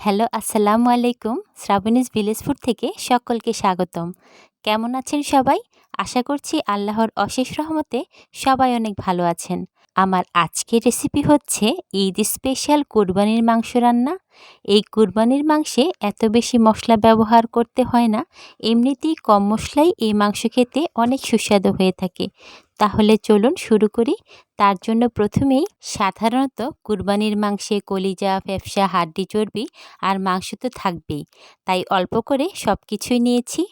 Hello, আসসালামু আলাইকুম। Shrabani's village food থেকে সকলকে স্বাগতম। কেমন আছেন সবাই? আশা করছি আল্লাহর অশেষ রহমতে সবাই অনেক ভালো আছেন। আমার আজকের রেসিপি হচ্ছে ঈদ স্পেশাল কুরবানির মাংস রান্না। এই কুরবানির মাংসে এত বেশি মশলা ব্যবহার করতে হয় না। এমনিতেই কম মশলায় এই মাংস খেতে অনেক সুস্বাদু হয়ে থাকে। তাহলে চলুন শুরু করি। তার জন্য প্রথমেই সাধারণত কুরবানির মাংসে কলিজা, ফ্যাপসা, হাড্ডি, চর্বি আর মাংস তো থাকবেই। তাই অল্প করে সব কিছুই নিয়েছি।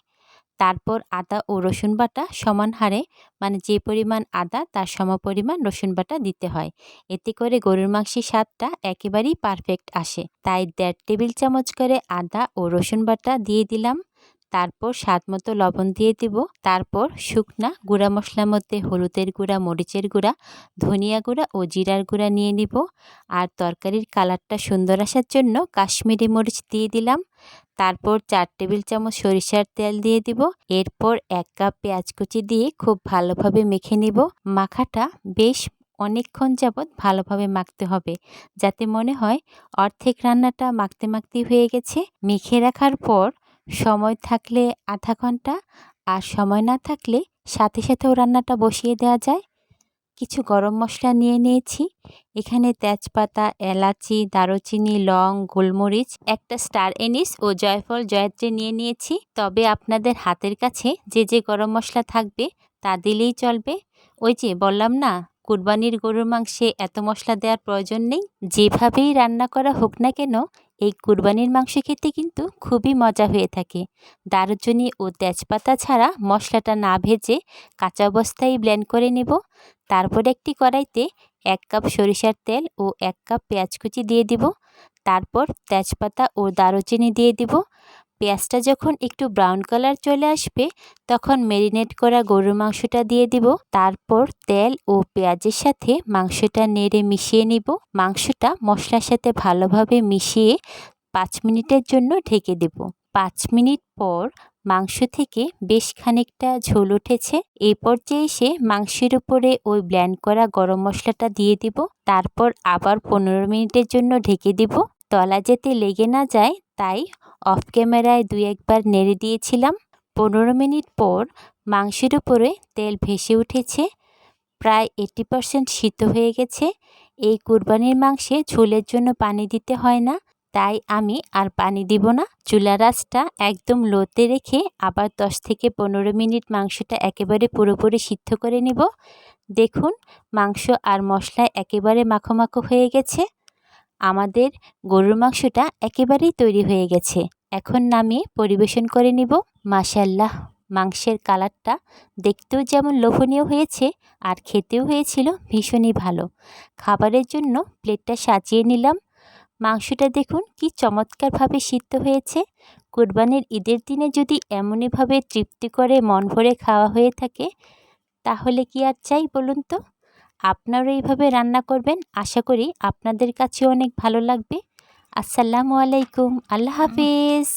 তারপর আদা ও রসুন বাটা সমান হারে, মানে যে পরিমাণ আদা তার সমপরিমাণ রসুন বাটা দিতে হয়। এতে করে গরুর মাংসের স্বাদটা একেবারেই পারফেক্ট আসে। তাই 1.5 টেবিল চামচ করে আদা ও রসুন বাটা দিয়ে দিলাম। তারপর স্বাদ মতো লবণ দিয়ে দিব। তারপর শুকনা গুঁড়া মশলার মধ্যে হলুদের গুঁড়া, মরিচের গুঁড়া, ধনিয়া গুঁড়া ও জিরার গুঁড়া নিয়ে নিব। আর তরকারির কালারটা সুন্দর আসার জন্য কাশ্মীরি মরিচ দিয়ে দিলাম। তারপর 4 টেবিল চামচ সরিষার তেল দিয়ে দিব। এরপর 1 কাপ পেঁয়াজ কুচি দিয়ে খুব ভালোভাবে মেখে নিব। মাখাটা বেশ অনেকক্ষণ যাবৎ ভালোভাবে মাখতে হবে, যাতে মনে হয় অর্ধেক রান্নাটা মাখতে মাখতেই হয়ে গেছে। মেখে রাখার পর সময় থাকলে আধা ঘন্টা, আর সময় না থাকলে সাথে সাথেও রান্নাটা বসিয়ে দেওয়া যায়। কিছু গরম মশলা নিয়ে নিয়েছি। এখানে তেজপাতা, এলাচি, দারুচিনি, লং, গোলমরিচ, একটা স্টার এনিস ও জয়ফল, জয়ত্রী নিয়ে নিয়েছি। তবে আপনাদের হাতের কাছে যে যে গরম মশলা থাকবে তা দিলেই চলবে। ওই যে বললাম না, কুরবানির গরুর মাংসে এত মশলা দেওয়ার প্রয়োজন নেই। যেভাবেই রান্না করা হোক না কেন, এই কুরবানির মাংস খেতে কিন্তু খুবই মজা হয়ে থাকে। দারুচিনি ও তেজপাতা ছাড়া মশলাটা না ভেজে কাঁচা অবস্থায় ব্লেন্ড করে নেব। তারপরে একটি কড়াইতে 1 কাপ সরিষার তেল ও 1 কাপ পেঁয়াজ কুচি দিয়ে দিব। তারপর তেজপাতা ও দারুচিনি দিয়ে দিব। পেঁয়াজটা যখন একটু ব্রাউন কালার চলে আসবে, তখন ম্যারিনেট করা গরুর মাংসটা দিয়ে দিব। তারপর তেল ও পেঁয়াজের সাথে মাংসটা নেড়ে মিশিয়ে নিব। মাংসটা মশলার সাথে ভালোভাবে মিশিয়ে 5 মিনিটের জন্য ঢেকে দেব। 5 মিনিট পর মাংস থেকে বেশ খানিকটা ঝোল উঠেছে। এই পর্যায়ে এসে মাংসের উপরে ওই ব্লেন্ড করা গরম মশলাটা দিয়ে দিব। তারপর আবার 15 মিনিটের জন্য ঢেকে দিব। তলা যাতে লেগে না যায় তাই অফ ক্যামেরায় 2-1 বার নেড়ে দিয়েছিলাম। 15 মিনিট পর মাংসের উপরে তেল ভেসে উঠেছে। প্রায় 80% সিদ্ধ হয়ে গেছে। এই কুরবানির মাংসে ঝোলের জন্য পানি দিতে হয় না, তাই আমি আর পানি দিব না। চুলার আঁচটা একদম লোতে রেখে আবার 10 থেকে 15 মিনিট মাংসটা একেবারে পুরোপুরি সিদ্ধ করে নিব। দেখুন, মাংস আর মশলায় একেবারে মাখো মাখো হয়ে গেছে। আমাদের গরুর মাংসটা একেবারেই তৈরি হয়ে গেছে। এখন নামিয়ে পরিবেশন করে নিব। মাশাআল্লাহ, মাংসের কালারটা দেখতেও যেমন লোভনীয় হয়েছে আর খেতেও হয়েছিল ভীষণই ভালো। খাবারের জন্য প্লেটটা সাজিয়ে নিলাম। মাংসটা দেখুন কি চমৎকারভাবে সিদ্ধ হয়েছে। কুরবানির ঈদের দিনে যদি এমনইভাবে তৃপ্তি করে মন ভরে খাওয়া হয়ে থাকে, তাহলে কি আর চাই বলুন তো? আপনারাও এইভাবে রান্না করবেন, আশা করি আপনাদের কাছেও অনেক ভালো লাগবে। আসসালামু আলাইকুম, আল্লাহ হাফিজ।